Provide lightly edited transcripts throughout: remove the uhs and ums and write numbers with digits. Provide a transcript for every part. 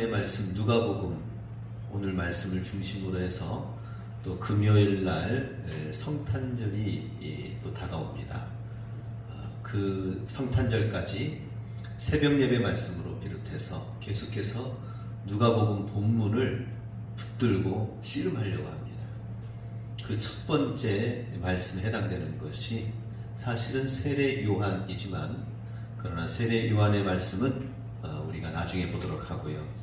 하나님의 말씀 누가복음 오늘 말씀을 중심으로 해서 또 금요일 날 성탄절이 또 다가옵니다. 그 성탄절까지 새벽 예배 말씀으로 비롯해서 계속해서 누가복음 본문을 붙들고 씨름하려고 합니다. 그 첫 번째 말씀에 해당되는 것이 사실은 세례 요한이지만 그러나 세례 요한의 말씀은 우리가 나중에 보도록 하고요.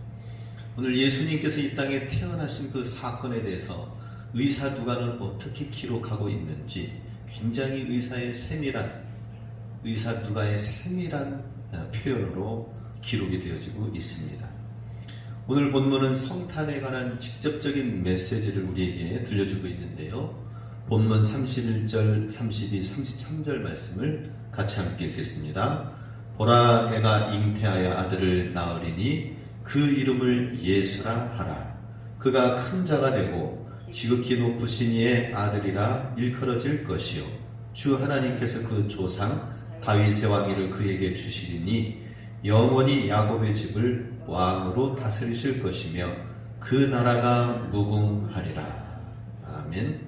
오늘 예수님께서 이 땅에 태어나신 그 사건에 대해서 의사 누가는 어떻게 기록하고 있는지 굉장히 의사 누가의 세밀한 표현으로 기록이 되어지고 있습니다. 오늘 본문은 성탄에 관한 직접적인 메시지를 우리에게 들려주고 있는데요. 본문 31절, 32, 33절 말씀을 같이 함께 읽겠습니다. 보라, 내가 잉태하여 아들을 낳으리니 그 이름을 예수라 하라. 그가 큰 자가 되고 지극히 높으신 이의 아들이라 일컬어질 것이요 주 하나님께서 그 조상 다윗의 왕위를 그에게 주시리니 영원히 야곱의 집을 왕으로 다스리실 것이며 그 나라가 무궁하리라. 아멘.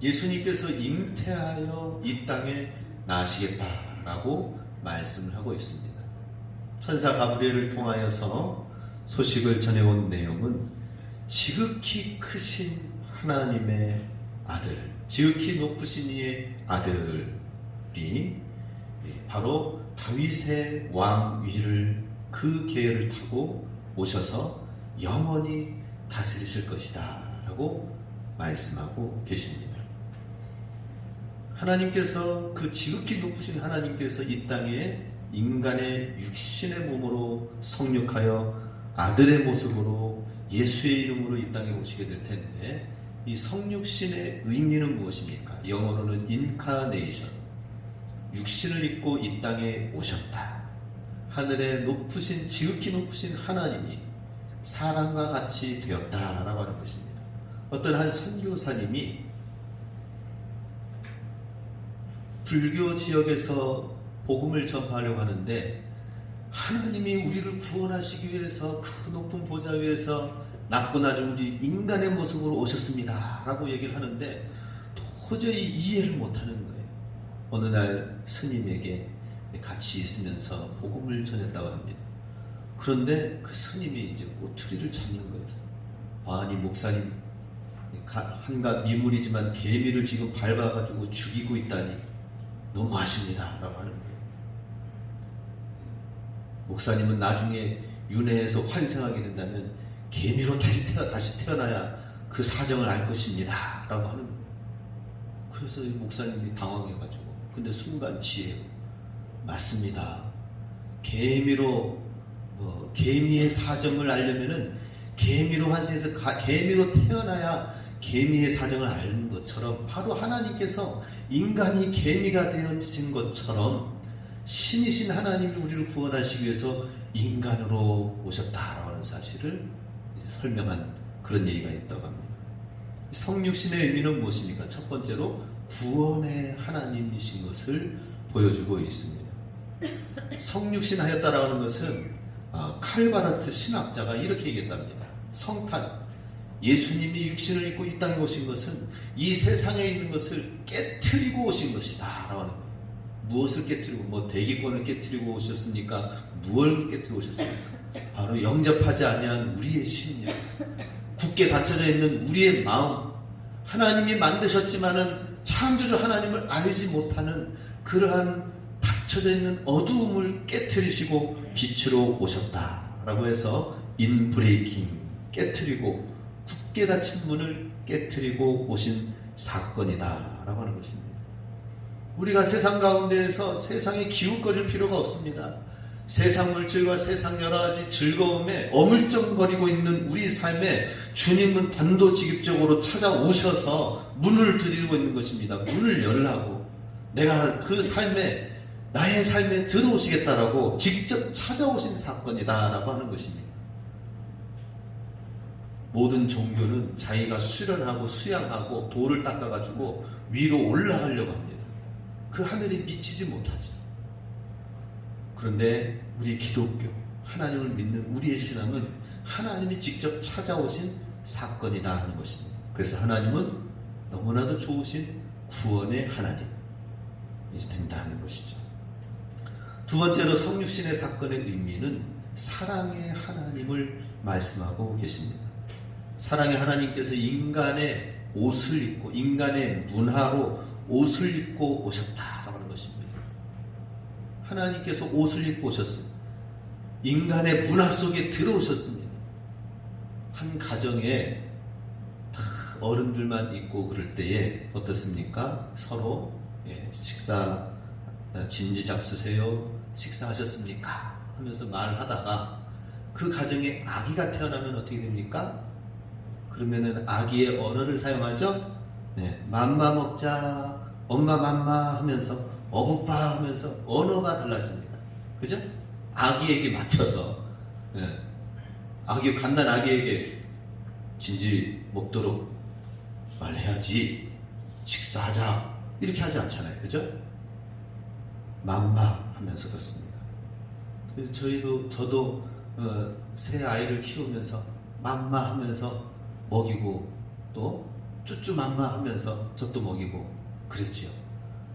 예수님께서 잉태하여 이 땅에 나시겠다라고 말씀을 하고 있습니다. 천사 가브리엘을 통하여서 소식을 전해온 내용은 지극히 크신 하나님의 아들, 지극히 높으신 이의 아들이 바로 다윗의 왕위를 그 계열을 타고 오셔서 영원히 다스리실 것이다 라고 말씀하고 계십니다. 하나님께서 그 지극히 높으신 하나님께서 이 땅에 인간의 육신의 몸으로 성육하여 아들의 모습으로 예수의 이름으로 이 땅에 오시게 될 텐데 이 성육신의 의미는 무엇입니까? 영어로는 인카네이션, 육신을 입고 이 땅에 오셨다. 하늘의 높으신 지극히 높으신 하나님이 사람과 같이 되었다라고 하는 것입니다. 어떤 한 선교사님이 불교 지역에서 복음을 전파하려고 하는데 하나님이 우리를 구원하시기 위해서 그 높은 보좌 위에서 낮고 낮은 우리 인간의 모습으로 오셨습니다 라고 얘기를 하는데 도저히 이해를 못하는 거예요. 어느 날 스님에게 같이 있으면서 복음을 전했다고 합니다. 그런데 그 스님이 이제 꼬투리를 잡는 거였어요. 아니 목사님, 한갓 미물이지만 개미를 지금 밟아가지고 죽이고 있다니 너무하십니다 라고 하는 거예요. 목사님은 나중에 윤회에서 환생하게 된다면 개미로 다시 태어나야 그 사정을 알 것입니다 라고 하는 거예요. 그래서 목사님이 당황해가지고 근데 순간 지혜로 맞습니다. 개미의 사정을 알려면은 개미로 환생해서 개미로 태어나야 개미의 사정을 아는 것처럼 바로 하나님께서 인간이 개미가 되어진 것처럼 신이신 하나님이 우리를 구원하시기 위해서 인간으로 오셨다라고 하는 사실을 이제 설명한 그런 얘기가 있다고 합니다. 성육신의 의미는 무엇입니까? 첫 번째로 구원의 하나님이신 것을 보여주고 있습니다. 성육신 하였다라고 하는 것은 칼바르트 신학자가 이렇게 얘기했답니다. 성탄, 예수님이 육신을 입고 이 땅에 오신 것은 이 세상에 있는 것을 깨트리고 오신 것이다 라고 하는 거예요. 무엇을 깨트리고 대기권을 깨트리고 오셨습니까? 무엇을 깨트리고 오셨습니까? 바로 영접하지 아니한 우리의 심령, 굳게 닫혀져 있는 우리의 마음, 하나님이 만드셨지만은 창조주 하나님을 알지 못하는 그러한 닫혀져 있는 어두움을 깨트리시고 빛으로 오셨다라고 해서 인브레이킹, 깨트리고 굳게 닫힌 문을 깨트리고 오신 사건이다 라고 하는 것입니다. 우리가 세상 가운데에서 세상에 기웃거릴 필요가 없습니다. 세상 물질과 세상 여러 가지 즐거움에 어물쩡거리고 있는 우리 삶에 주님은 단도직입적으로 찾아오셔서 문을 두드리고 있는 것입니다. 문을 열라고, 내가 그 삶에, 나의 삶에 들어오시겠다라고 직접 찾아오신 사건이다라고 하는 것입니다. 모든 종교는 자기가 수련하고 수양하고 돌을 닦아가지고 위로 올라가려고 합니다. 그 하늘에 미치지 못하죠. 그런데 우리 기독교, 하나님을 믿는 우리의 신앙은 하나님이 직접 찾아오신 사건이다 하는 것입니다. 그래서 하나님은 너무나도 좋으신 구원의 하나님이 된다는 것이죠. 두 번째로 성육신의 사건의 의미는 사랑의 하나님을 말씀하고 계십니다. 사랑의 하나님께서 인간의 옷을 입고 인간의 문화로 옷을 입고 오셨다라고 하는 것입니다. 하나님께서 옷을 입고 오셨어요. 인간의 문화 속에 들어오셨습니다. 한 가정에 다 어른들만 있고 그럴 때에 어떻습니까? 서로 식사 진지잡수세요. 식사하셨습니까? 하면서 말하다가 그 가정에 아기가 태어나면 어떻게 됩니까? 그러면은 아기의 언어를 사용하죠. 맘마 먹자, 엄마 맘마 하면서 어부빠 하면서 언어가 달라집니다. 그죠? 아기에게 맞춰서 갓난 아기에게 진지 먹도록 말해야지, 식사하자 이렇게 하지 않잖아요. 그죠? 맘마 하면서 그렇습니다. 그래서 저도 새 아이를 키우면서 맘마 하면서 먹이고 또 쭈쭈 맘마 하면서 젖도 먹이고 그랬지요.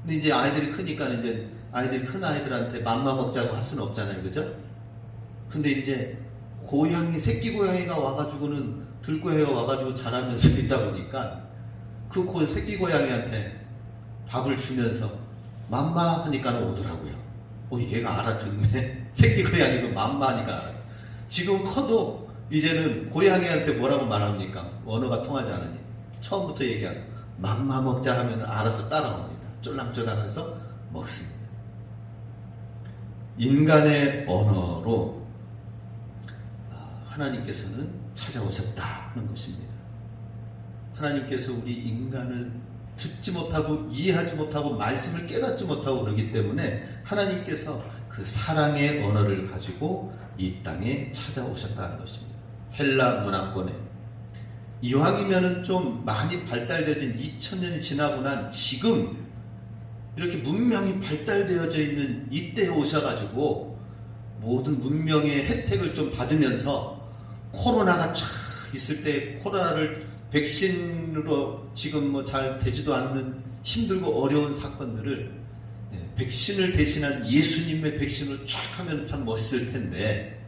근데 이제 아이들이 크니까 이제 아이들이 큰 아이들한테 맘마 먹자고 할 수는 없잖아요. 그죠? 근데 이제 새끼 고양이가 와가지고는 들고양이가 와가지고 자라면서 있다 보니까 그 새끼 고양이한테 밥을 주면서 맘마 하니까 오더라고요. 얘가 알아듣네. 새끼 고양이도 맘마 하니까 알아요. 지금 커도 이제는 고양이한테 뭐라고 말합니까? 언어가 통하지 않으니 처음부터 얘기하고 맘마 먹자 하면 알아서 따라옵니다. 쫄랑쫄랑해서 먹습니다. 인간의 언어로 하나님께서는 찾아오셨다 하는 것입니다. 하나님께서 우리 인간을 듣지 못하고 이해하지 못하고 말씀을 깨닫지 못하고 그러기 때문에 하나님께서 그 사랑의 언어를 가지고 이 땅에 찾아오셨다는 것입니다. 헬라 문화권에 이왕이면은 좀 많이 발달되어진 2000년이 지나고 난 지금 이렇게 문명이 발달되어져 있는 이때에 오셔가지고 모든 문명의 혜택을 좀 받으면서 코로나가 쫙 있을 때 코로나를 백신으로 지금 뭐 잘 되지도 않는 힘들고 어려운 사건들을 백신을 대신한 예수님의 백신으로 쫙 하면 참 멋있을 텐데,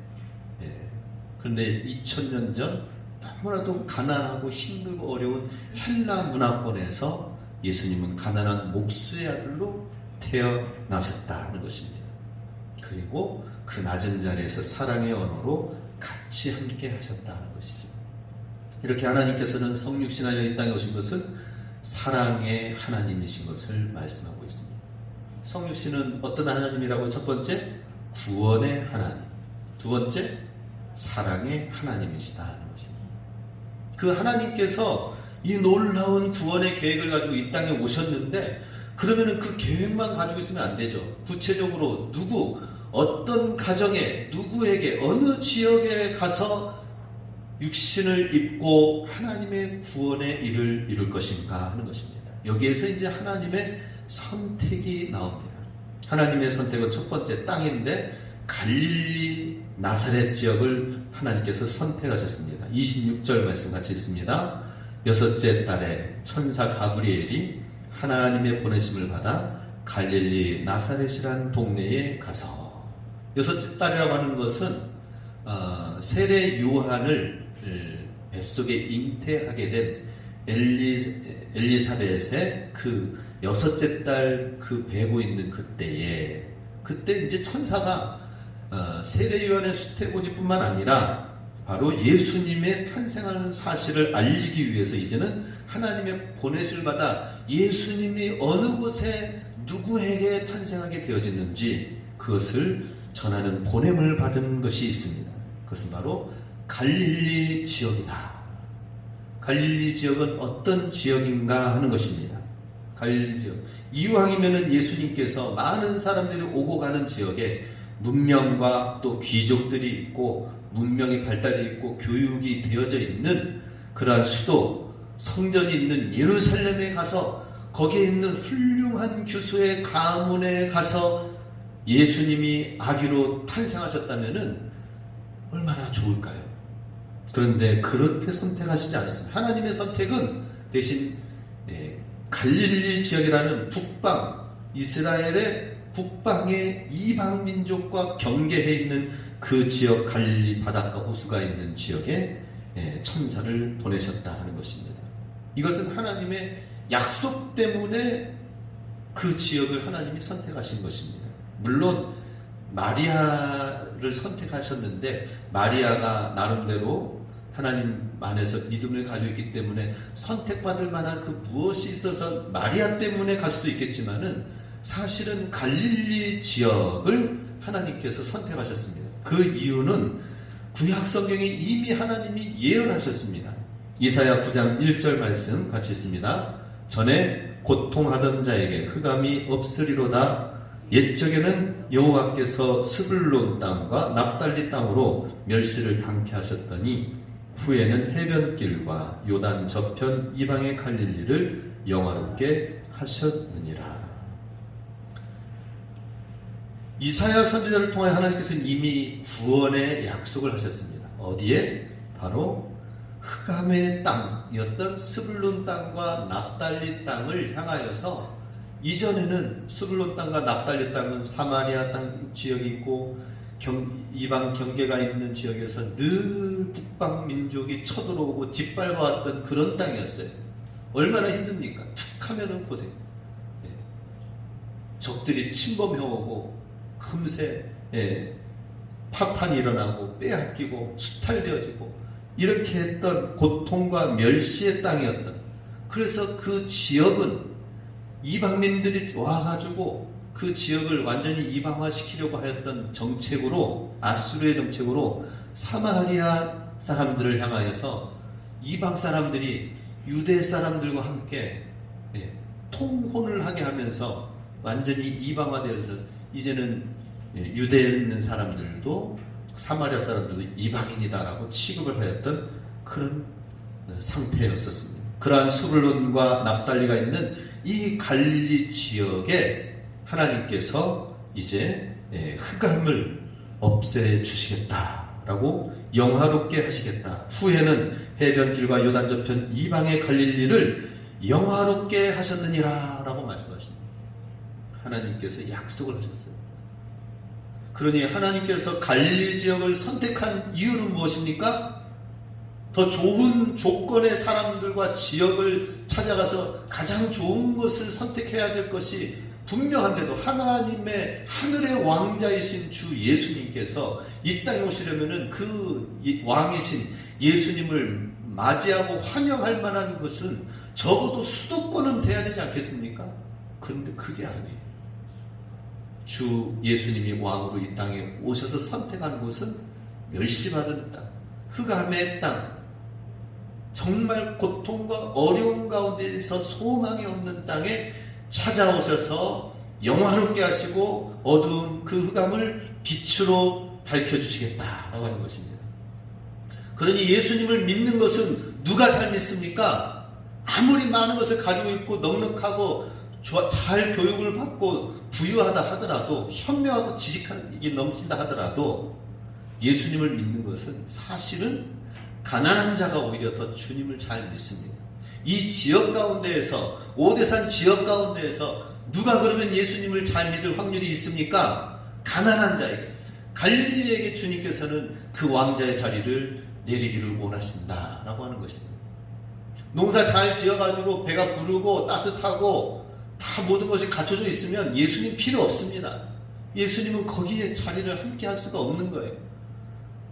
그런데 2000년 전 너무나도 가난하고 힘들고 어려운 헬라 문화권에서 예수님은 가난한 목수의 아들로 태어나셨다는 것입니다. 그리고 그 낮은 자리에서 사랑의 언어로 같이 함께 하셨다는 것이죠. 이렇게 하나님께서는 성육신하여 이 땅에 오신 것은 사랑의 하나님이신 것을 말씀하고 있습니다. 성육신은 어떤 하나님이라고? 첫 번째, 구원의 하나님. 두 번째, 사랑의 하나님이시다 하는 것입니다. 그 하나님께서 이 놀라운 구원의 계획을 가지고 이 땅에 오셨는데, 그러면 그 계획만 가지고 있으면 안 되죠. 구체적으로 어떤 가정에, 누구에게, 어느 지역에 가서 육신을 입고 하나님의 구원의 일을 이룰 것인가 하는 것입니다. 여기에서 이제 하나님의 선택이 나옵니다. 하나님의 선택은 첫 번째 땅인데 갈릴리 나사렛 지역을 하나님께서 선택하셨습니다. 26절 말씀 같이 있습니다. 여섯째 달에 천사 가브리엘이 하나님의 보내심을 받아 갈릴리 나사렛이란 동네에 가서, 여섯째 달이라고 하는 것은 세례 요한을 뱃속에 잉태하게 된 엘리사벳의 그 여섯째 달 그 베고 있는 그때 이제 천사가 세례 요한의 수태고지뿐만 아니라 바로 예수님의 탄생하는 사실을 알리기 위해서 이제는 하나님의 보내심을 받아 예수님이 어느 곳에 누구에게 탄생하게 되어졌는지 그것을 전하는 보냄을 받은 것이 있습니다. 그것은 바로 갈릴리 지역이다. 갈릴리 지역은 어떤 지역인가 하는 것입니다. 갈릴리 지역. 이왕이면은 예수님께서 많은 사람들이 오고 가는 지역에 문명과 또 귀족들이 있고 문명이 발달되어 있고 교육이 되어져 있는 그러한 수도, 성전이 있는 예루살렘에 가서 거기에 있는 훌륭한 교수의 가문에 가서 예수님이 아기로 탄생하셨다면은 얼마나 좋을까요? 그런데 그렇게 선택하시지 않았습니다. 하나님의 선택은 대신 갈릴리 지역이라는 북방, 이스라엘의 북방의 이방 민족과 경계해 있는 그 지역, 갈릴리 바닷가 호수가 있는 지역에 천사를 보내셨다 하는 것입니다. 이것은 하나님의 약속 때문에 그 지역을 하나님이 선택하신 것입니다. 물론 마리아를 선택하셨는데 마리아가 나름대로 하나님 안에서 믿음을 가지고 있기 때문에 선택받을 만한 그 무엇이 있어서 마리아 때문에 갈 수도 있겠지만은 사실은 갈릴리 지역을 하나님께서 선택하셨습니다. 그 이유는 구약 성경에 이미 하나님이 예언하셨습니다. 이사야 9장 1절 말씀 같이 있습니다. 전에 고통하던 자에게 흑암이 없으리로다. 옛적에는 여호와께서 스불론 땅과 납달리 땅으로 멸시를 당케 하셨더니 후에는 해변길과 요단 저편 이방의 갈릴리를 영화롭게 하셨느니라. 이사야 선지자를 통해 하나님께서는 이미 구원의 약속을 하셨습니다. 어디에? 바로 흑암의 땅이었던 스불론 땅과 납달리 땅을 향하여서, 이전에는 스불론 땅과 납달리 땅은 사마리아 땅 지역이 있고 이방 경계가 있는 지역에서 늘 북방 민족이 쳐들어오고 짓밟아왔던 그런 땅이었어요. 얼마나 힘듭니까? 툭 하면은 고생. 적들이 침범해오고 금세 파탄이 일어나고 빼앗기고 수탈되어지고 이렇게 했던 고통과 멸시의 땅이었던, 그래서 그 지역은 이방민들이 와가지고 그 지역을 완전히 이방화시키려고 하였던 정책으로, 아수르의 정책으로 사마리아 사람들을 향하여서 이방 사람들이 유대 사람들과 함께 통혼을 하게 하면서 완전히 이방화되어서 이제는 유대에 있는 사람들도 사마리아 사람들도 이방인이다라고 취급을 하였던 그런 상태였었습니다. 그러한 스불론과 납달리가 있는 이 갈릴리 지역에 하나님께서 이제 흑암을 없애 주시겠다라고, 영화롭게 하시겠다. 후에는 해변길과 요단 저편 이방의 갈릴리를 영화롭게 하셨느니라 라고 말씀하십니다. 하나님께서 약속을 하셨어요. 그러니 하나님께서 갈릴리 지역을 선택한 이유는 무엇입니까? 더 좋은 조건의 사람들과 지역을 찾아가서 가장 좋은 것을 선택해야 될 것이 분명한데도, 하나님의 하늘의 왕자이신 주 예수님께서 이 땅에 오시려면은 그 왕이신 예수님을 맞이하고 환영할 만한 것은 적어도 수도권은 돼야 되지 않겠습니까? 그런데 그게 아니에요. 주 예수님이 왕으로 이 땅에 오셔서 선택한 곳은 멸시받은 땅, 흑암의 땅, 정말 고통과 어려운 가운데에서 소망이 없는 땅에 찾아오셔서 영화롭게 하시고 어두운 그 흑암을 빛으로 밝혀주시겠다라고 하는 것입니다. 그러니 예수님을 믿는 것은 누가 잘 믿습니까? 아무리 많은 것을 가지고 있고 넉넉하고 잘 교육을 받고 부유하다 하더라도, 현명하고 지식이 넘친다 하더라도 예수님을 믿는 것은 사실은 가난한 자가 오히려 더 주님을 잘 믿습니다. 이 지역 가운데에서, 오대산 지역 가운데에서 누가 그러면 예수님을 잘 믿을 확률이 있습니까? 가난한 자에게, 갈릴리에게 주님께서는 그 왕자의 자리를 내리기를 원하신다라고 하는 것입니다. 농사 잘 지어가지고 배가 부르고 따뜻하고 다 모든 것이 갖춰져 있으면 예수님 필요 없습니다. 예수님은 거기에 자리를 함께 할 수가 없는 거예요.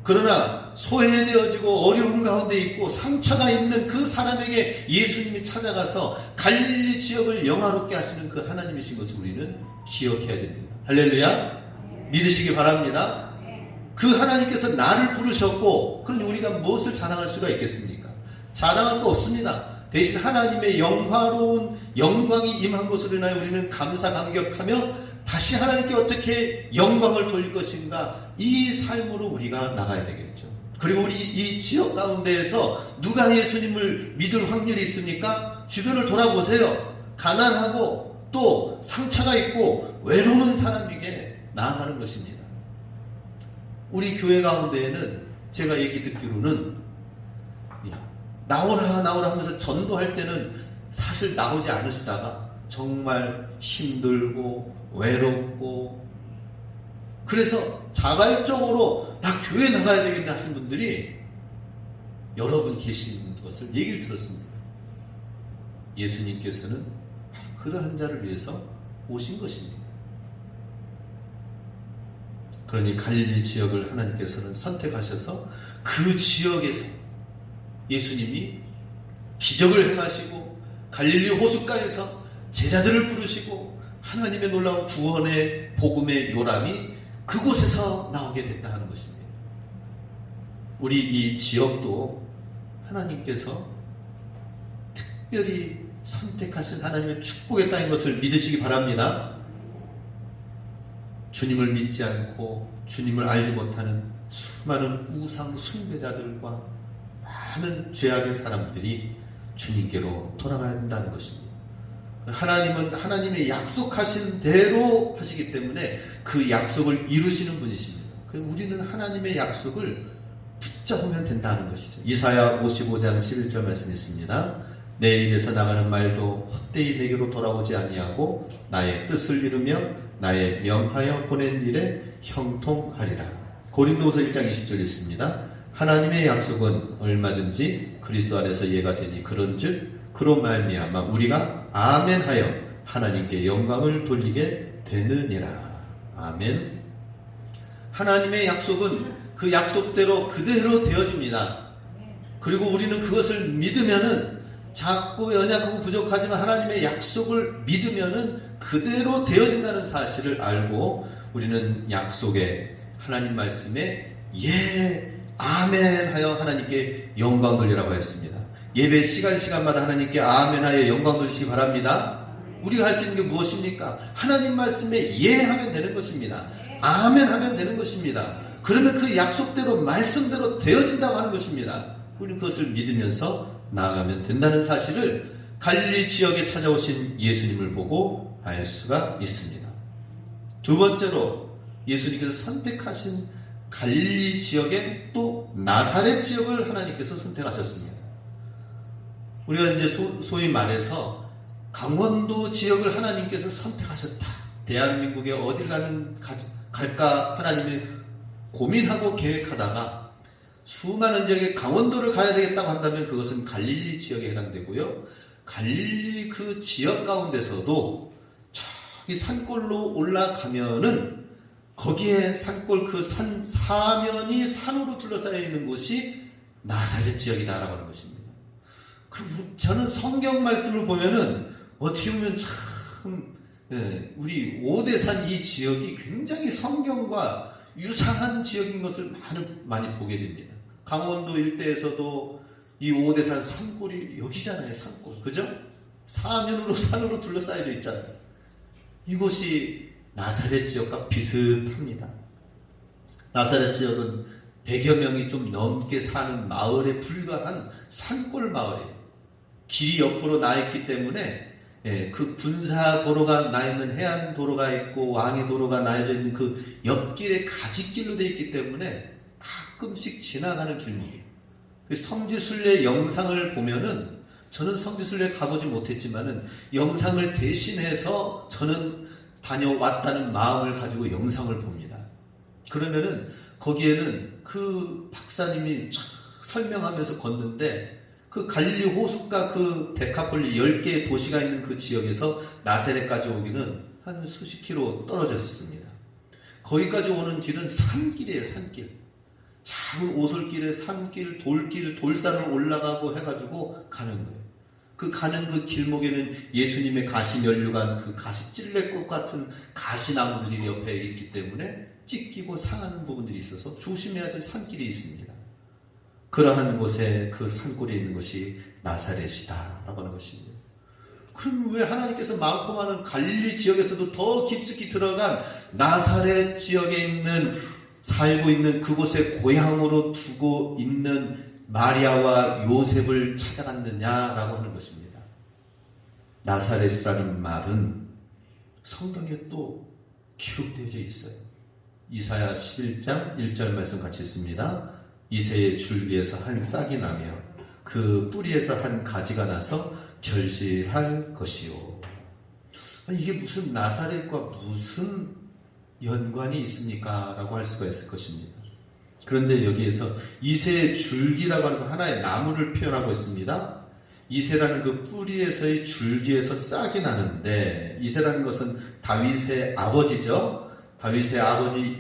그러나 소외되어지고 어려운 가운데 있고 상처가 있는 그 사람에게 예수님이 찾아가서 갈릴리 지역을 영화롭게 하시는 그 하나님이신 것을 우리는 기억해야 됩니다. 할렐루야. 믿으시기 바랍니다. 그 하나님께서 나를 부르셨고, 그러니 우리가 무엇을 자랑할 수가 있겠습니까? 자랑할 거 없습니다. 대신 하나님의 영화로운 영광이 임한 것으로 인하여 우리는 감사 감격하며 다시 하나님께 어떻게 영광을 돌릴 것인가, 이 삶으로 우리가 나가야 되겠죠. 그리고 우리 이 지역 가운데에서 누가 예수님을 믿을 확률이 있습니까? 주변을 돌아보세요. 가난하고 또 상처가 있고 외로운 사람에게 나아가는 것입니다. 우리 교회 가운데에는 제가 얘기 듣기로는 나오라 나오라 하면서 전도할 때는 사실 나오지 않으시다가 정말 힘들고 외롭고, 그래서 자발적으로 나 교회 나가야 되겠네 하신 분들이 여러분 계신 것을 얘기를 들었습니다. 예수님께서는 그러한 자를 위해서 오신 것입니다. 그러니 갈릴리 지역을 하나님께서는 선택하셔서 그 지역에서 예수님이 기적을 행하시고 갈릴리 호숫가에서 제자들을 부르시고 하나님의 놀라운 구원의 복음의 요람이 그곳에서 나오게 됐다 하는 것입니다. 우리 이 지역도 하나님께서 특별히 선택하신 하나님의 축복의 땅인 것을 믿으시기 바랍니다. 주님을 믿지 않고 주님을 알지 못하는 수많은 우상 숭배자들과 많은 죄악의 사람들이 주님께로 돌아가야 한다는 것입니다. 하나님은 하나님의 약속하신 대로 하시기 때문에 그 약속을 이루시는 분이십니다. 우리는 하나님의 약속을 붙잡으면 된다는 것이죠. 이사야 55장 11절 말씀이 있습니다. 내 입에서 나가는 말도 헛되이 내게로 돌아오지 아니하고 나의 뜻을 이루며 나의 명하여 보낸 일에 형통하리라. 고린도후서 1장 20절 있습니다. 하나님의 약속은 얼마든지 그리스도 안에서 예가 되니 그런즉 그로 말미암아 우리가 아멘하여 하나님께 영광을 돌리게 되느니라. 아멘. 하나님의 약속은 그 약속대로 그대로 되어집니다. 그리고 우리는 그것을 믿으면은 작고 연약하고 부족하지만 하나님의 약속을 믿으면은 그대로 되어진다는 사실을 알고 우리는 약속에 하나님 말씀에 예 아멘 하여 하나님께 영광 돌리라고 했습니다. 예배 시간마다 하나님께 아멘 하여 영광 돌리시기 바랍니다. 우리가 할 수 있는 게 무엇입니까? 하나님 말씀에 예 하면 되는 것입니다. 아멘 하면 되는 것입니다. 그러면 그 약속대로 말씀대로 되어진다고 하는 것입니다. 우리는 그것을 믿으면서 나아가면 된다는 사실을 갈릴리 지역에 찾아오신 예수님을 보고 알 수가 있습니다. 두 번째로 예수님께서 선택하신 갈릴리 지역에 또 나사렛 지역을 하나님께서 선택하셨습니다. 우리가 이제 소위 말해서 강원도 지역을 하나님께서 선택하셨다. 대한민국에 어딜 갈까 하나님이 고민하고 계획하다가 수많은 지역에 강원도를 가야 되겠다고 한다면 그것은 갈릴리 지역에 해당되고요. 갈릴리 그 지역 가운데서도 저기 산골로 올라가면은 거기에 산골 그 산 사면이 산으로 둘러싸여 있는 곳이 나사렛 지역이다라고 하는 것입니다. 저는 성경 말씀을 보면은 어떻게 보면 참 우리 오대산 이 지역이 굉장히 성경과 유사한 지역인 것을 많이 보게 됩니다. 강원도 일대에서도 이 오대산 산골이 여기잖아요. 산골. 그죠? 사면으로 산으로 둘러싸여져 있잖아요. 이곳이 나사렛 지역과 비슷합니다. 나사렛 지역은 100여 명이 좀 넘게 사는 마을에 불과한 산골 마을이에요. 길이 옆으로 나 있기 때문에 그 군사 도로가 나 있는 해안 도로가 있고 왕의 도로가 나여져 있는 그 옆길에 가짓길로 되어 있기 때문에 가끔씩 지나가는 길목이에요. 성지순례 영상을 보면은 저는 성지순례 가보지 못했지만은 영상을 대신해서 저는 다녀왔다는 마음을 가지고 영상을 봅니다. 그러면은 거기에는 그 박사님이 쫙 설명하면서 걷는데 그 갈릴리 호숫가 그 데카폴리 10개의 도시가 있는 그 지역에서 나사렛까지 오기는 한 수십 킬로 떨어져 있습니다. 거기까지 오는 길은 산길이에요. 산길. 작은 오솔길에 산길, 돌길, 돌산을 올라가고 해가지고 가는 거예요. 그 가는 그 길목에는 예수님의 가시 면류관 그 가시 찔레꽃 같은 가시나무들이 옆에 있기 때문에 찢기고 상하는 부분들이 있어서 조심해야 될 산길이 있습니다. 그러한 곳에 그 산골에 있는 것이 나사렛이다라고 하는 것입니다. 그럼 왜 하나님께서 많고 많은 갈릴리 지역에서도 더 깊숙이 들어간 나사렛 지역에 살고 있는 그곳에 고향으로 두고 있는 마리아와 요셉을 찾아갔느냐라고 하는 것입니다. 나사렛이라는 말은 성경에 또 기록되어 있어요. 이사야 11장 1절 말씀 같이 있습니다. 이새의 줄기에서 한 싹이 나며 그 뿌리에서 한 가지가 나서 결실할 것이요. 아니, 이게 무슨 나사렛과 무슨 연관이 있습니까? 라고 할 수가 있을 것입니다. 그런데 여기에서 이새의 줄기라고 하는 하나의 나무를 표현하고 있습니다. 이새라는 그 뿌리에서의 줄기에서 싹이 나는데, 이새라는 것은 다윗의 아버지죠. 다윗의 아버지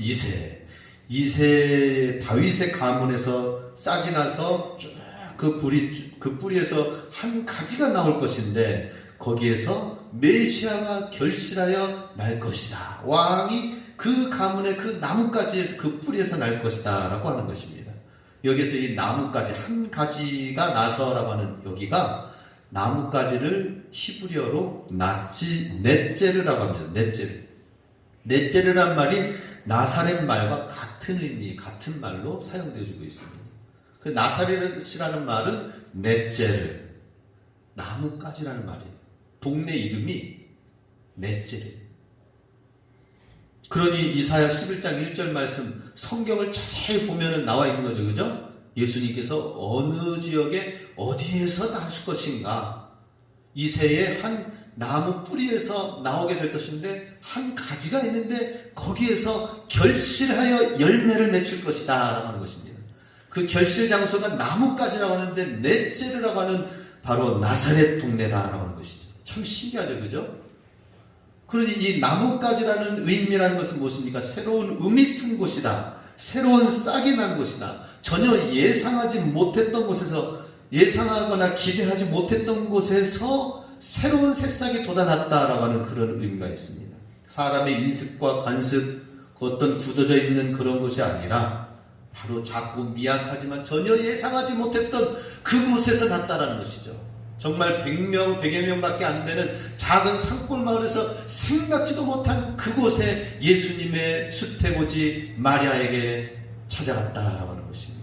이새 다윗의 가문에서 싹이 나서 쭉 그 뿌리에서 한 가지가 나올 것인데, 거기에서 메시아가 결실하여 날 것이다. 왕이 그 가문의 그 나뭇가지에서, 그 뿌리에서 날 것이다 라고 하는 것입니다. 여기서 이 나뭇가지, 한 가지가 나서라고 하는, 여기가 나뭇가지를 히브리어로 넷제르라고 합니다. 넷제르란 말이 나사렛 말과 같은 의미, 같은 말로 사용되어지고 있습니다. 그 나사렛이라는 말은 넷제르, 나뭇가지라는 말이에요. 동네 이름이 넷제르. 그러니 이사야 11장 1절 말씀, 성경을 자세히 보면 나와 있는 거죠. 그죠? 예수님께서 어느 지역에 어디에서 나실 것인가, 이새의 한 나무 뿌리에서 나오게 될 것인데, 한 가지가 있는데 거기에서 결실하여 열매를 맺힐 것이다 라고 하는 것입니다. 그 결실 장소가 나뭇가지라고 하는데, 넷제르라고 하는 바로 나사렛 동네다라고 하는 것이죠. 참 신기하죠, 그죠? 그러니 이 나뭇가지라는 의미라는 것은 무엇입니까? 새로운 음이 튼 곳이다. 새로운 싹이 난 곳이다. 전혀 예상하지 못했던 곳에서, 예상하거나 기대하지 못했던 곳에서 새로운 새싹이 돋아났다라고 하는 그런 의미가 있습니다. 사람의 인습과 관습, 그 어떤 굳어져 있는 그런 것이 아니라 바로 작고 미약하지만 전혀 예상하지 못했던 그곳에서 났다라는 것이죠. 정말 100여 명밖에 안 되는 작은 산골 마을에서 생각지도 못한 그곳에 예수님의 수태고지 마리아에게 찾아갔다라고 하는 것입니다.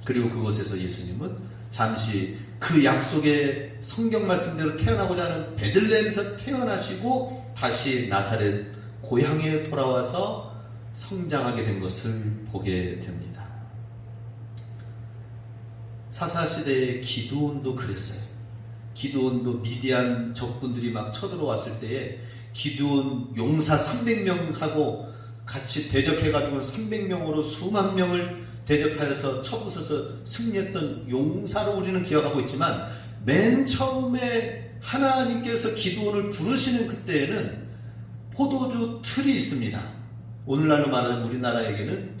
그리고 그곳에서 예수님은 잠시 그 약속의 성경 말씀대로 태어나고자 하는 베들레헴에서 태어나시고 다시 나사렛 고향에 돌아와서 성장하게 된 것을 보게 됩니다. 사사시대의 기드온도 그랬어요. 기드온도 미디안 적군들이 막 쳐들어왔을 때에 기드온 용사 300명하고 같이 대적해가지고 300명으로 수만 명을 대적하여서 쳐부숴서 승리했던 용사로 우리는 기억하고 있지만, 맨 처음에 하나님께서 기드온을 부르시는 그때에는 포도주 틀이 있습니다. 오늘날로 말하는 우리나라에게는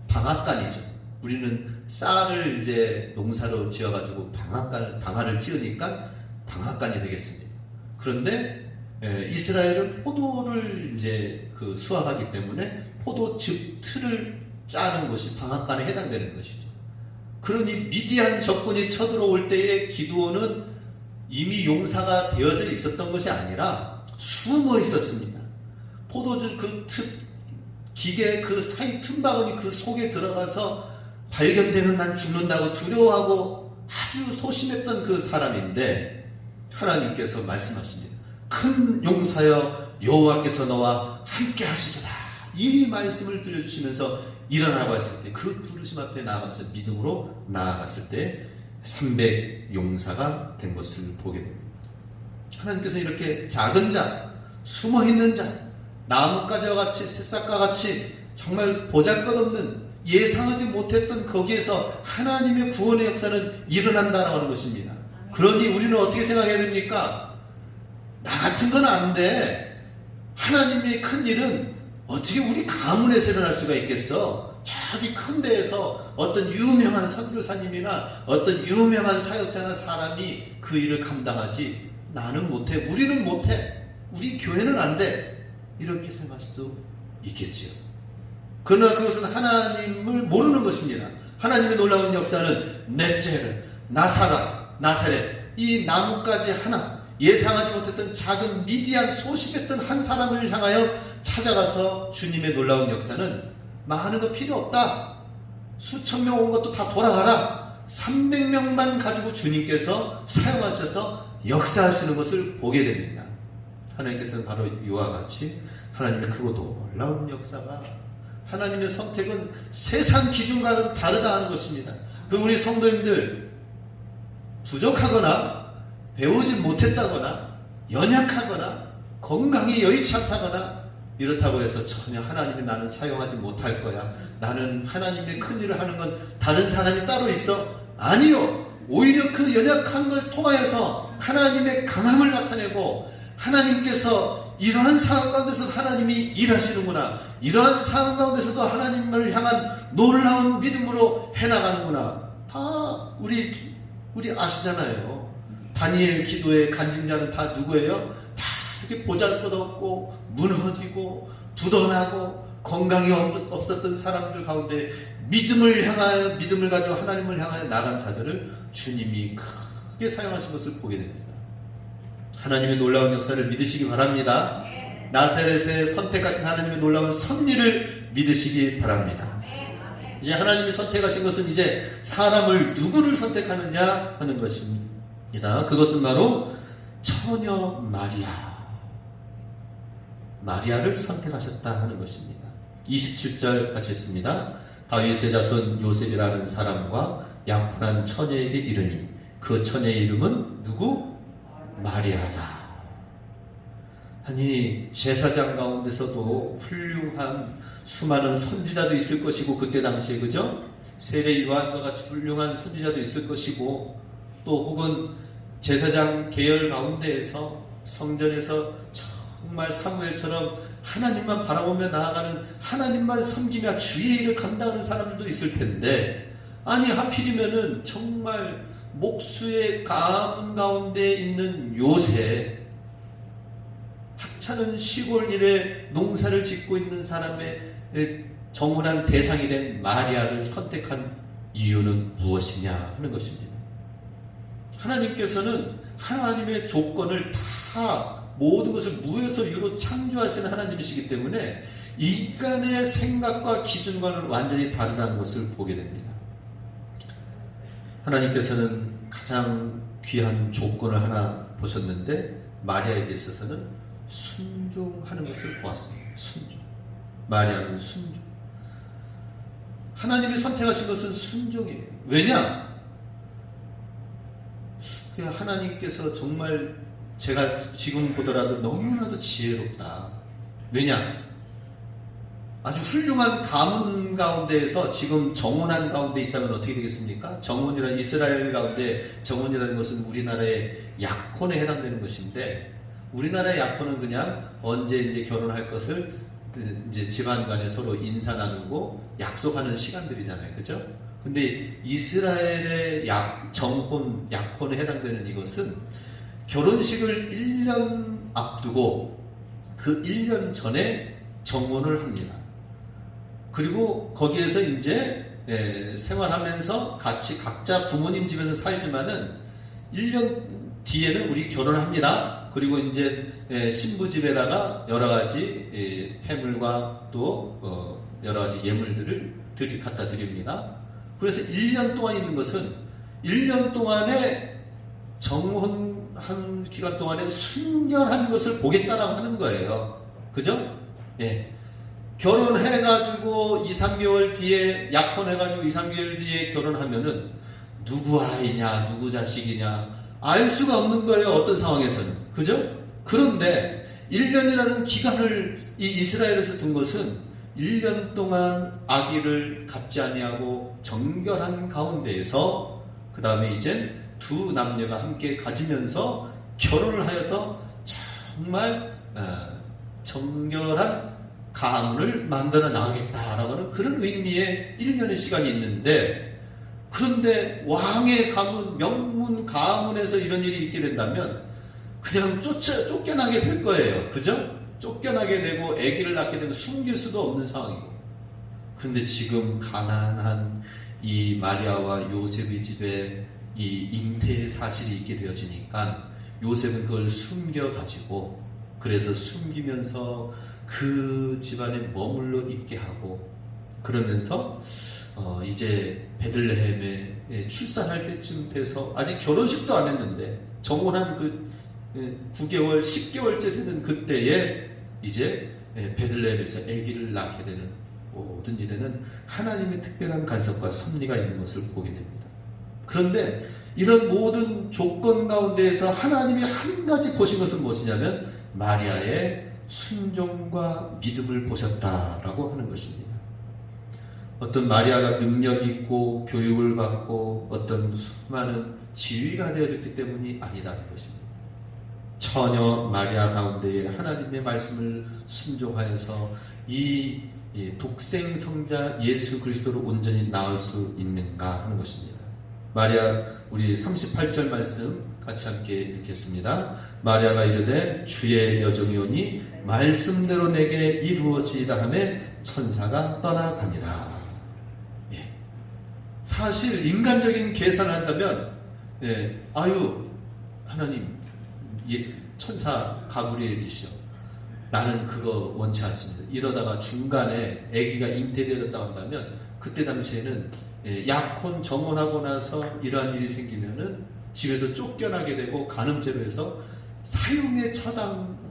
방앗간이죠. 우리는 쌀을 이제 농사로 지어가지고 방아를 지으니까 방앗간이 되겠습니다. 그런데 이스라엘은 포도를 이제 그 수확하기 때문에 포도즙 틀을 짜는 것이 방앗간에 해당되는 것이죠. 그러니 미디안 적군이 쳐들어올 때에 기드온은 이미 용사가 되어져 있었던 것이 아니라 숨어 있었습니다. 포도주 그 기계 그 사이 틈바구니 그 속에 들어가서 발견되면 난 죽는다고 두려워하고 아주 소심했던 그 사람인데, 하나님께서 말씀하십니다. 큰 용사여 여호와께서 너와 함께 하시도다. 이 말씀을 들려주시면서 일어나라고 했을 때, 그 부르심 앞에 나아가면서 믿음으로 나아갔을 때 300 용사가 된 것을 보게 됩니다. 하나님께서 이렇게 작은 자, 숨어있는 자, 나뭇가지와 같이 새싹과 같이 정말 보잘것없는, 예상하지 못했던 거기에서 하나님의 구원의 역사는 일어난다라고 하는 것입니다. 그러니 우리는 어떻게 생각해야 됩니까? 나 같은 건 안 돼. 하나님의 큰 일은 어떻게 우리 가문에서 일어날 수가 있겠어? 저기 큰 데에서 어떤 유명한 선교사님이나 어떤 유명한 사역자나 사람이 그 일을 감당하지, 나는 못해, 우리는 못해, 우리 교회는 안 돼, 이렇게 생각할 수도 있겠지요. 그러나 그것은 하나님을 모르는 것입니다. 하나님의 놀라운 역사는 넷제르, 나사렛, 이 나뭇가지 하나, 예상하지 못했던 작은 미디안 소심했던 한 사람을 향하여 찾아가서 주님의 놀라운 역사는 많은 거 필요 없다. 수천 명 온 것도 다 돌아가라. 300명만 가지고 주님께서 사용하셔서 역사하시는 것을 보게 됩니다. 하나님께서는 바로 이와 같이 하나님의 크고 놀라운 역사가, 하나님의 선택은 세상 기준과는 다르다 하는 것입니다. 그 우리 성도님들, 부족하거나 배우지 못했다거나 연약하거나 건강이 여의치 않다거나 이렇다고 해서 전혀 하나님이 나는 사용하지 못할 거야. 나는 하나님의 큰 일을 하는 건 다른 사람이 따로 있어? 아니요. 오히려 그 연약한 걸 통하여서 하나님의 강함을 나타내고 하나님께서 이러한 상황 가운데서도 하나님이 일하시는구나. 이러한 상황 가운데서도 하나님을 향한 놀라운 믿음으로 해나가는구나. 다 우리 아시잖아요. 다니엘 기도의 간증자는 다 누구예요? 다 이렇게 보잘것없고 무너지고 부도나고 건강이 없었던 사람들 가운데 믿음을 가지고 하나님을 향하여 나간 자들을 주님이 크게 사용하신 것을 보게 됩니다. 하나님의 놀라운 역사를 믿으시기 바랍니다. 나사렛에 선택하신 하나님의 놀라운 섭리를 믿으시기 바랍니다. 이제 하나님이 선택하신 것은 이제 사람을 누구를 선택하느냐 하는 것입니다. 그것은 바로 처녀 마리아를 선택하셨다 하는 것입니다. 27절 같이 읽습니다. 다윗의 자손 요셉이라는 사람과 약혼한 처녀에게 이르니 그 처녀의 이름은 누구? 마리아라. 아니 제사장 가운데서도 훌륭한 수많은 선지자도 있을 것이고 그때 당시에 그죠? 세례 요한과 같이 훌륭한 선지자도 있을 것이고 또 혹은 제사장 계열 가운데에서 성전에서 정말 사무엘처럼 하나님만 바라보며 나아가는 하나님만 섬기며 주의 일을 감당하는 사람들도 있을 텐데 아니 하필이면은 정말 목수의 가문 가운데 있는 요셉 하찮은 시골 일에 농사를 짓고 있는 사람의 정혼한 대상이 된 마리아를 선택한 이유는 무엇이냐 하는 것입니다. 하나님께서는 하나님의 조건을 다 모든 것을 무에서 유로 창조하시는 하나님이시기 때문에 인간의 생각과 기준과는 완전히 다르다는 것을 보게 됩니다. 하나님께서는 가장 귀한 조건을 하나 보셨는데 마리아에게 있어서는 순종하는 것을 보았습니다. 순종. 마리아는 순종. 하나님이 선택하신 것은 순종이에요. 왜냐? 하나님께서 정말 제가 지금 보더라도 너무나도 지혜롭다. 왜냐? 아주 훌륭한 가문 가운데에서 지금 정혼한 가운데 있다면 어떻게 되겠습니까? 정혼이라는 이스라엘 가운데 정혼이라는 것은 우리나라의 약혼에 해당되는 것인데 우리나라의 약혼은 그냥 언제 이제 결혼할 것을 이제 집안 간에 서로 인사 나누고 약속하는 시간들이잖아요. 그죠? 근데 이스라엘의 정혼, 약혼에 해당되는 이것은 결혼식을 1년 앞두고 그 1년 전에 정혼을 합니다. 그리고 거기에서 이제 생활하면서 같이 각자 부모님 집에서 살지만은 1년 뒤에는 우리 결혼을 합니다. 그리고 이제 신부 집에다가 여러 가지 폐물과 또 여러 가지 예물들을 갖다 드립니다. 그래서 1년 동안 있는 것은 1년 동안에 정혼한 기간 동안에 순결한 것을 보겠다라고 하는 거예요. 그죠? 예. 결혼해가지고 2, 3개월 뒤에 약혼해가지고 2, 3개월 뒤에 결혼하면은 누구 아이냐 누구 자식이냐 알 수가 없는 거예요. 어떤 상황에서는. 그죠? 그런데 1년이라는 기간을 이 이스라엘에서 둔 것은 1년 동안 아기를 갖지 아니하고 정결한 가운데에서 그 다음에 이제 두 남녀가 함께 가지면서 결혼을 하여서 정말 정결한 가문을 만들어 나가겠다라고 하는 그런 의미의 1년의 시간이 있는데 그런데 왕의 가문, 명문 가문에서 이런 일이 있게 된다면 그냥 쫓겨나게 될 거예요. 그죠? 쫓겨나게 되고 아기를 낳게 되면 숨길 수도 없는 상황이고 그런데 지금 가난한 이 마리아와 요셉의 집에 이 잉태의 사실이 있게 되어지니까 요셉은 그걸 숨겨가지고 그래서 숨기면서 그 집안에 머물러 있게 하고 그러면서 이제 베들레헴에 출산할 때쯤 돼서 아직 결혼식도 안 했는데 정혼한 그 9개월, 10개월째 되는 그때에 이제 베들레헴에서 아기를 낳게 되는 모든 일에는 하나님의 특별한 간섭과 섭리가 있는 것을 보게 됩니다. 그런데 이런 모든 조건 가운데에서 하나님이 한 가지 보신 것은 무엇이냐면 마리아의 순종과 믿음을 보셨다라고 하는 것입니다. 어떤 마리아가 능력이 있고 교육을 받고 어떤 수많은 지위가 되어졌기 때문이 아니라는 것입니다. 전혀 마리아 가운데에 하나님의 말씀을 순종하여서 이 독생 성자 예수 그리스도로 온전히 나올 수 있는가 하는 것입니다. 마리아, 우리 38절 말씀 같이 함께 읽겠습니다. 마리아가 이르되 주의 여종이오니 말씀대로 내게 이루어지이다 하매 천사가 떠나가니라. 사실 인간적인 계산을 한다면 아유 하나님 천사 가브리엘이시여, 나는 그거 원치 않습니다. 이러다가 중간에 아기가 잉태되었다고 한다면 그때 당시에는 약혼 정혼하고 나서 이러한 일이 생기면은 집에서 쫓겨나게 되고 간음죄로 해서 사형에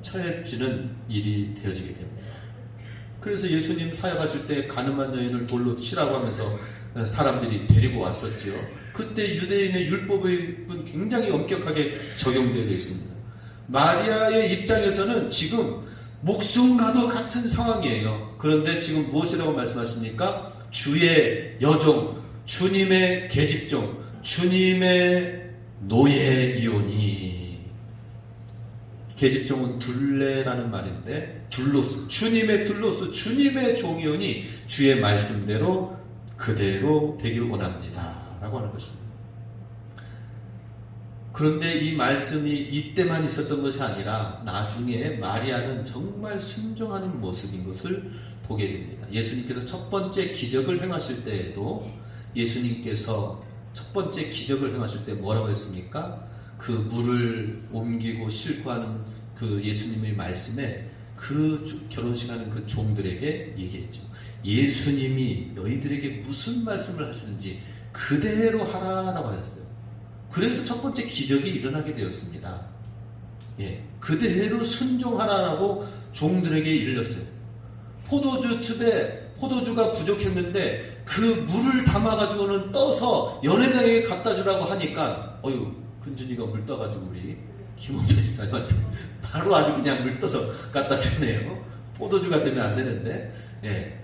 처해지는 일이 되어지게 됩니다. 그래서 예수님 사역하실 때 가늠한 여인을 돌로 치라고 하면서 사람들이 데리고 왔었지요. 그때 유대인의 율법은 굉장히 엄격하게 적용되어 있습니다. 마리아의 입장에서는 지금 목숨과도 같은 상황이에요. 그런데 지금 무엇이라고 말씀하십니까? 주의 여종, 주님의 계집종, 주님의 노예이오니. 계집종은 둘레라는 말인데 둘로스, 주님의 둘로스, 주님의 종이오니 주의 말씀대로 그대로 되길 원합니다 라고 하는 것입니다. 그런데 이 말씀이 이때만 있었던 것이 아니라 나중에 마리아는 정말 순종하는 모습인 것을 보게 됩니다. 예수님께서 첫 번째 기적을 행하실 때에도 예수님께서 첫 번째 기적을 행하실 때 뭐라고 했습니까? 그 물을 옮기고 싣고 하는 그 예수님의 말씀에 그 결혼식 하는 그 종들에게 얘기했죠. 예수님이 너희들에게 무슨 말씀을 하시는지 그대로 하라라고 하셨어요. 그래서 첫 번째 기적이 일어나게 되었습니다. 그대로 순종하라라고 종들에게 일렀어요. 포도주 즙에 포도주가 부족했는데 그 물을 담아가지고는 떠서 연회장에게 갖다 주라고 하니까 근준이가 물 떠가지고 우리 김홍철 지사님한테 바로 아주 그냥 물 떠서 갖다 주네요. 포도주가 되면 안 되는데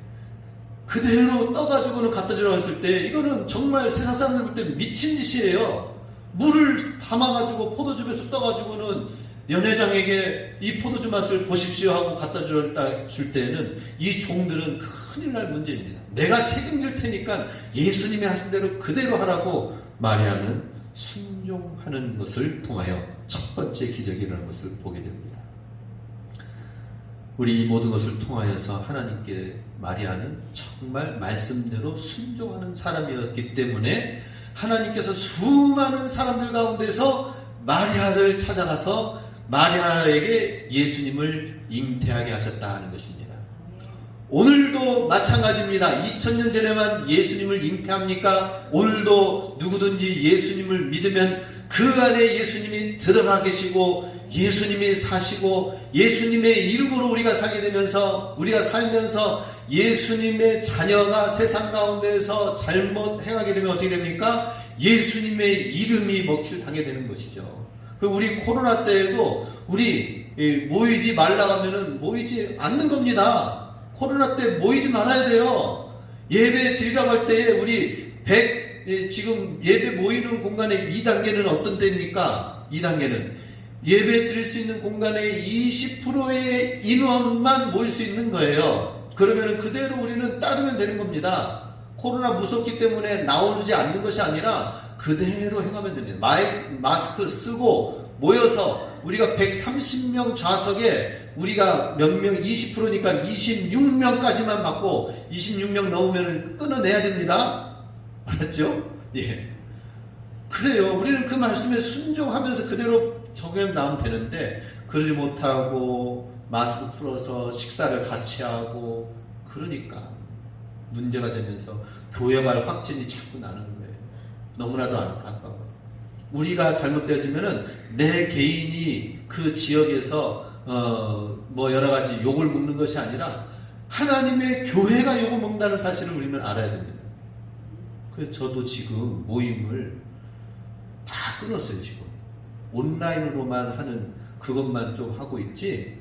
그대로 떠가지고는 갖다 주라고 했을 때 이거는 정말 세상 사람들 볼 때 미친 짓이에요. 물을 담아가지고 포도즙에서 떠가지고는 연회장에게 이 포도주 맛을 보십시오 하고 갖다 줄 때는 이 종들은 큰일 날 문제입니다. 내가 책임질 테니까 예수님이 하신 대로 그대로 하라고 마리아는 순종하는 것을 통하여 첫 번째 기적이 일어나는 것을 보게 됩니다. 우리 이 모든 것을 통하여서 하나님께 마리아는 정말 말씀대로 순종하는 사람이었기 때문에 하나님께서 수많은 사람들 가운데서 마리아를 찾아가서 마리아에게 예수님을 잉태하게 하셨다 하는 것입니다. 오늘도 마찬가지입니다. 2000년 전에만 예수님을 잉태합니까? 오늘도 누구든지 예수님을 믿으면 그 안에 예수님이 들어가 계시고 예수님이 사시고 예수님의 이름으로 우리가 살게 되면서 우리가 살면서 예수님의 자녀가 세상 가운데에서 잘못 행하게 되면 어떻게 됩니까? 예수님의 이름이 먹칠당하게 되는 것이죠. 우리 코로나 때에도 우리 모이지 말라고 하면은 모이지 않는 겁니다. 코로나 때 모이지 말아야 돼요. 예배 드리라고 할 때에 우리 지금 예배 모이는 공간의 2단계는 어떤 때입니까? 2단계는 예배 드릴 수 있는 공간의 20%의 인원만 모일 수 있는 거예요. 그러면 그대로 우리는 따르면 되는 겁니다. 코로나 무섭기 때문에 나오지 않는 것이 아니라 그대로 행하면 됩니다. 마스크 쓰고 모여서 우리가 130명 좌석에 우리가 몇 명 20%니까 26명까지만 받고 26명 넘으면 끊어내야 됩니다. 알았죠? 그래요. 우리는 그 말씀에 순종하면서 그대로 적용하면 나오면 되는데 그러지 못하고 마스크 풀어서 식사를 같이 하고 그러니까 문제가 되면서 교회발 확진이 자꾸 나는 거예요. 너무나도 안타까워. 우리가 잘못되어지면은 내 개인이 그 지역에서 여러 가지 욕을 먹는 것이 아니라 하나님의 교회가 욕을 먹는다는 사실을 우리는 알아야 됩니다. 그래서 저도 지금 모임을 다 끊었어요. 지금 온라인으로만 하는 그것만 좀 하고 있지,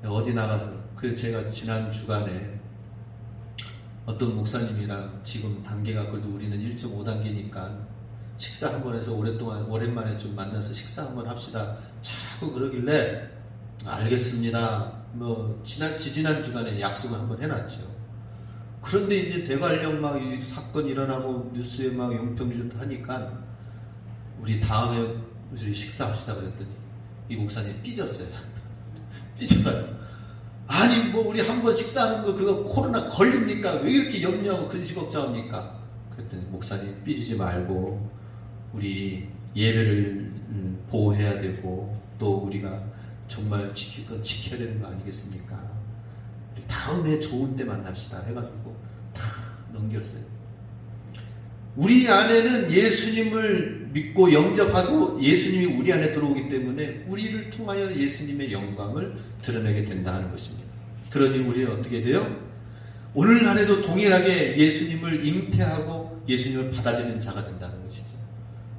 어디 나가서. 그래서 제가 지난 주간에 어떤 목사님이랑, 지금 단계가 그래도 우리는 1.5단계니까 식사 한번 해서 오랜만에 좀 만나서 식사 한번 합시다 자꾸 그러길래, 알겠습니다 뭐 지난 주간에 약속을 한번 해놨죠. 그런데 이제 대관령 막 이 사건 일어나고 뉴스에 막 용평지도 하니까 우리 다음에 우리 식사합시다 그랬더니 이 목사님 삐졌어요. 삐져가지고, 아니 뭐 우리 한번 식사하는 거 그거 코로나 걸립니까? 왜 이렇게 염려하고 근심 걱정합니까? 그랬더니 목사님 삐지지 말고 우리 예배를 보호해야 되고 또 우리가 정말 지킬 건 지켜야 되는 거 아니겠습니까? 우리 다음에 좋은 때 만납시다 해가지고 다 넘겼어요. 우리 안에는 예수님을 믿고 영접하고 예수님이 우리 안에 들어오기 때문에 우리를 통하여 예수님의 영광을 드러내게 된다는 것입니다. 그러니 우리는 어떻게 돼요? 오늘날에도 동일하게 예수님을 잉태하고 예수님을 받아들이는 자가 된다는 것이죠.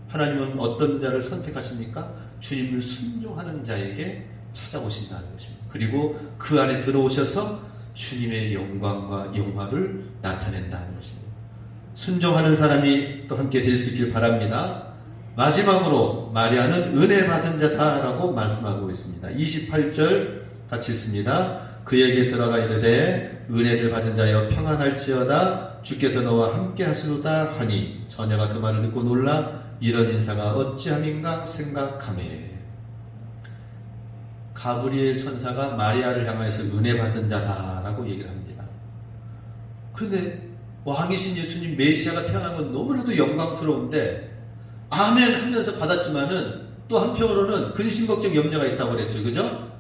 하나님은 어떤 자를 선택하십니까? 주님을 순종하는 자에게 찾아오신다는 것입니다. 그리고 그 안에 들어오셔서 주님의 영광과 영화를 나타낸다는 것입니다. 순종하는 사람이 또 함께 될 수 있길 바랍니다. 마지막으로 마리아는 은혜 받은 자다라고 말씀하고 있습니다. 28절 같이 읽습니다. 그에게 들어가 이르되 은혜를 받은 자여 평안할지어다 주께서 너와 함께 하시로다 하니 처녀가 그 말을 듣고 놀라 이런 인사가 어찌함인가 생각하매. 가브리엘 천사가 마리아를 향하여서 은혜 받은 자다라고 얘기를 합니다. 그런데 왕이신 예수님 메시아가 태어난 건 너무나도 영광스러운데 아멘 하면서 받았지만은 또 한편으로는 근심 걱정 염려가 있다고 그랬죠. 그죠?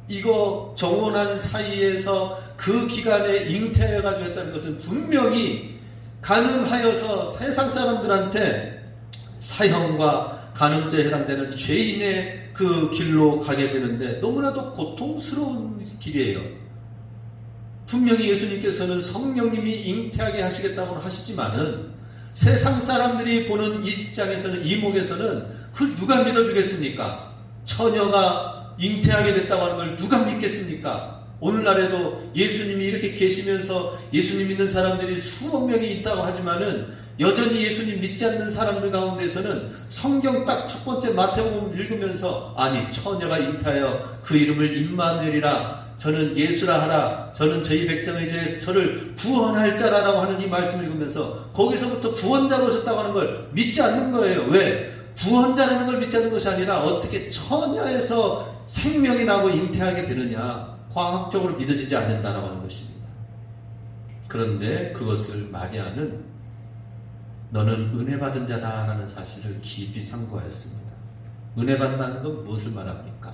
이거 정혼한 사이에서 그 기간에 잉태해가지고 했다는 것은 분명히 간음하여서 세상 사람들한테 사형과 간음죄에 해당되는 죄인의 그 길로 가게 되는데 너무나도 고통스러운 길이에요. 분명히 예수님께서는 성령님이 잉태하게 하시겠다고 하시지만은 세상 사람들이 보는 입장에서는, 이목에서는 그걸 누가 믿어주겠습니까? 처녀가 잉태하게 됐다고 하는 걸 누가 믿겠습니까? 오늘날에도 예수님이 이렇게 계시면서 예수님 믿는 사람들이 수억 명이 있다고 하지만은 여전히 예수님 믿지 않는 사람들 가운데서는 성경 딱 첫 번째 마태복음 읽으면서 아니 처녀가 잉태하여 그 이름을 임마누엘이라 저는 예수라 하라 저는 저희 백성의 죄에서 저를 구원할 자라라고 하는 이 말씀을 읽으면서 거기서부터 구원자로 오셨다고 하는 걸 믿지 않는 거예요. 왜? 구원자라는 걸 믿지 않는 것이 아니라 어떻게 처녀에서 생명이 나고 잉태하게 되느냐, 과학적으로 믿어지지 않는다라고 하는 것입니다. 그런데 그것을 마리아는 너는 은혜 받은 자다라는 사실을 깊이 상고하였습니다. 은혜 받는다는 건 무엇을 말합니까?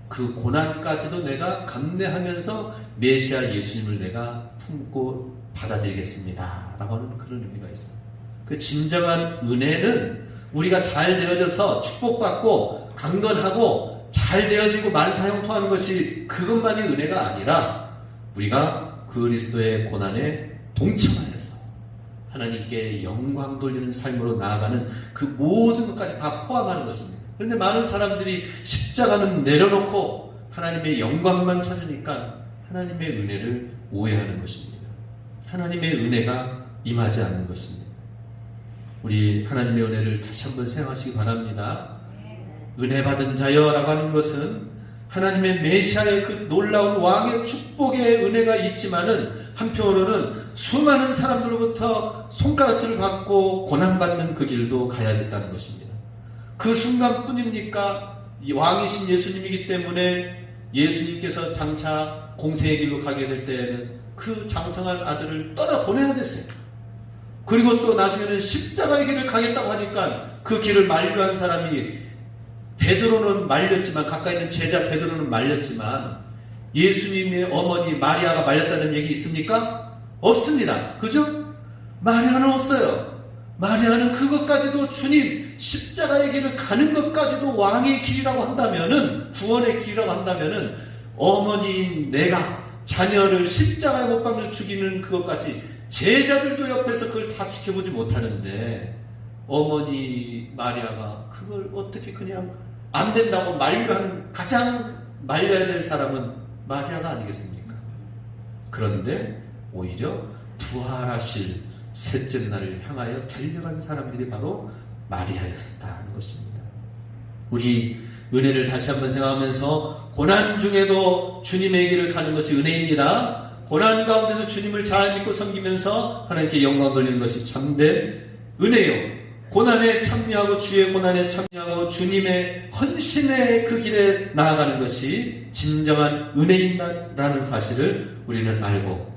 그 고난까지도 내가 감내하면서 메시아 예수님을 내가 품고 받아들이겠습니다 라고 하는 그런 의미가 있습니다. 그 진정한 은혜는 우리가 잘 되어져서 축복받고 강건하고 잘 되어지고 만사형통하는 것이 그것만이 은혜가 아니라 우리가 그리스도의 고난에 동참하여서 하나님께 영광 돌리는 삶으로 나아가는 그 모든 것까지 다 포함하는 것입니다. 그런데 많은 사람들이 십자가는 내려놓고 하나님의 영광만 찾으니까 하나님의 은혜를 오해하는 것입니다. 하나님의 은혜가 임하지 않는 것입니다. 우리 하나님의 은혜를 다시 한번 생각하시기 바랍니다. 은혜 받은 자여라고 하는 것은 하나님의 메시아의 그 놀라운 왕의 축복의 은혜가 있지만은 한편으로는 수많은 사람들로부터 손가락질을 받고 고난받는 그 길도 가야 됐다는 것입니다. 그 순간뿐입니까? 이 왕이신 예수님이기 때문에 예수님께서 장차 공생의 길로 가게 될 때에는 그 장성한 아들을 떠나보내야 됐어요. 그리고 또 나중에는 십자가의 길을 가겠다고 하니까 그 길을 만류한 사람이 베드로는 말렸지만, 가까이 있는 제자 베드로는 말렸지만 예수님의 어머니 마리아가 말렸다는 얘기 있습니까? 없습니다. 그죠? 마리아는 없어요. 마리아는 그것까지도 주님 십자가의 길을 가는 것까지도 왕의 길이라고 한다면은, 구원의 길이라고 한다면은 어머니인 내가 자녀를 십자가에 못 박려 죽이는 그것까지 제자들도 옆에서 그걸 다 지켜보지 못하는데 어머니 마리아가 그걸 어떻게 그냥 안 된다고 만류하는, 가장 말려야 될 사람은 마리아가 아니겠습니까? 그런데 오히려 부활하실 셋째 날을 향하여 달려간 사람들이 바로 마리아였다는 것입니다. 우리 은혜를 다시 한번 생각하면서 고난 중에도 주님의 길을 가는 것이 은혜입니다. 고난 가운데서 주님을 잘 믿고 섬기면서 하나님께 영광 돌리는 것이 참된 은혜요. 고난에 참여하고 주의 고난에 참여하고 주님의 헌신의 그 길에 나아가는 것이 진정한 은혜인다라는 사실을 우리는 알고,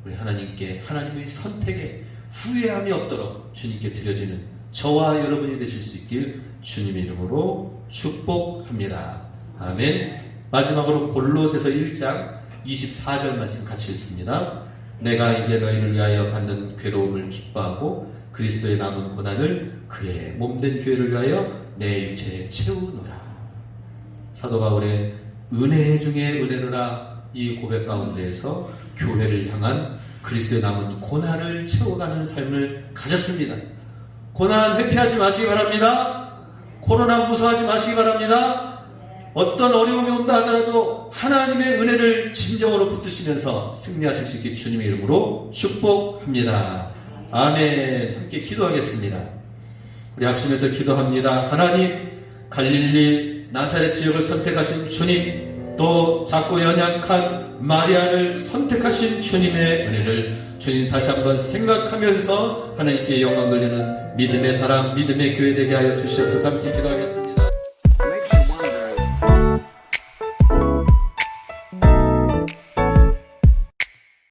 우리 하나님께, 하나님의 선택에 후회함이 없도록 주님께 드려지는 저와 여러분이 되실 수 있길 주님의 이름으로 축복합니다. 아멘. 마지막으로 골로새서 1장 24절 말씀 같이 읽습니다. 내가 이제 너희를 위하여 받는 괴로움을 기뻐하고 그리스도의 남은 고난을 그의 몸된 교회를 위하여 내 육체에 채우노라. 사도 바울의 은혜 중에 은혜로라 이 고백 가운데에서 교회를 향한 그리스도의 남은 고난을 채워가는 삶을 가졌습니다. 고난 회피하지 마시기 바랍니다. 코로나 무서워하지 마시기 바랍니다. 어떤 어려움이 온다 하더라도 하나님의 은혜를 진정으로 붙드시면서 승리하실 수 있게 주님의 이름으로 축복합니다. 아멘. 함께 기도하겠습니다. 우리 합심해서 기도합니다. 하나님, 갈릴리 나사렛 지역을 선택하신 주님, 또 작고 연약한 마리아를 선택하신 주님의 은혜를 주님 다시 한번 생각하면서 하나님께 영광 돌리는 믿음의 사람, 믿음의 교회 되게 하여 주시옵소서. 함께 기도하겠습니다.